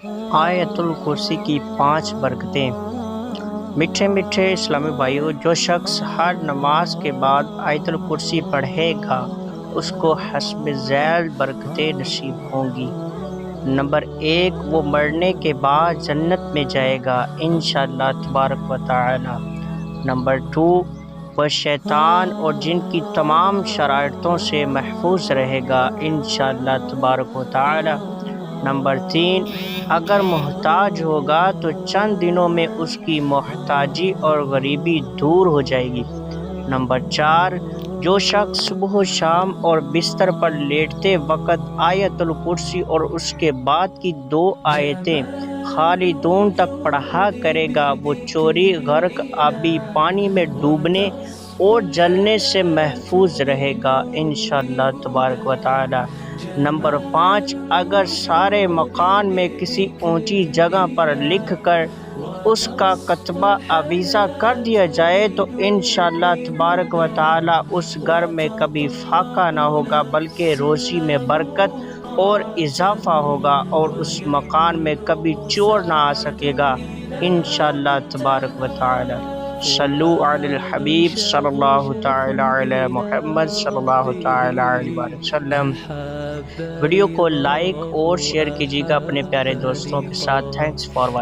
آیت الکرسی کی 5 برکتیں۔ میٹھے میٹھے اسلامی بھائیوں، جو شخص ہر نماز کے بعد آیت الکرسی پڑھے گا اس کو حسب ذیل برکتیں نصیب ہوں گی۔ نمبر 1، وہ مرنے کے بعد جنت میں جائے گا انشاءاللہ تبارک و تعالی۔ نمبر 2، وہ شیطان اور جن کی تمام شرارتوں سے محفوظ رہے گا انشاءاللہ تبارک و تعالی۔ نمبر 3، اگر محتاج ہوگا تو چند دنوں میں اس کی محتاجی اور غریبی دور ہو جائے گی۔ نمبر 4، جو شخص صبح و شام اور بستر پر لیٹتے وقت آیت الکرسی اور اس کے بعد کی 2 آیتیں خالدون تک پڑھا کرے گا، وہ چوری، غرق، آبی پانی میں ڈوبنے اور جلنے سے محفوظ رہے گا انشاءاللہ تبارک و تعالی۔ نمبر 5، اگر سارے مکان میں کسی اونچی جگہ پر لکھ کر اس کا کتبہ آویزاں کر دیا جائے تو انشاءاللہ تبارک و تعالی اس گھر میں کبھی فاقہ نہ ہوگا بلکہ روزی میں برکت اور اضافہ ہوگا، اور اس مکان میں کبھی چور نہ آ سکے گا انشاءاللہ تبارک و تعالی۔ صلو علی الحبیب صلی اللہ تعالی علی محمد صلی اللہ تعالی علیہ وآلہ وسلم۔ ویڈیو کو لائک اور شیئر کیجیے گا اپنے پیارے دوستوں کے ساتھ۔ Thanks for watching.